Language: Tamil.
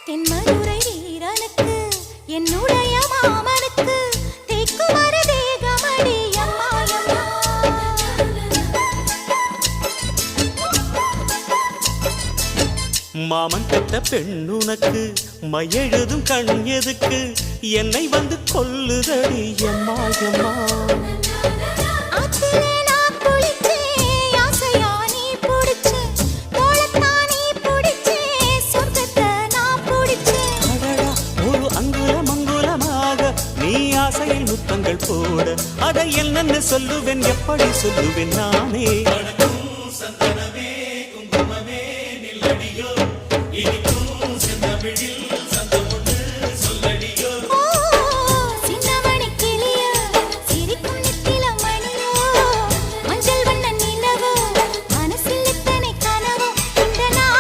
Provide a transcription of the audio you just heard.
தென்மதுரை வீரனுக்கு என்னுடைய மாமனுக்கு தேக்குமர தேகமடி அம்மா அம்மா. மாமன் பெற்ற பெண்ணுனக்கு மையெழுதும் கண் எதுக்கு என்னை வந்து கொல்லுதடி அம்மா அம்மா. ஆசையில் முத்தங்கள் போட அதை என்னன்னு சொல்லுவேன் எப்படி சொல்லுவேன் நானே. சந்தனமே குங்குமமே நில்லடியோ இனிக்கும் செந்தமிழில்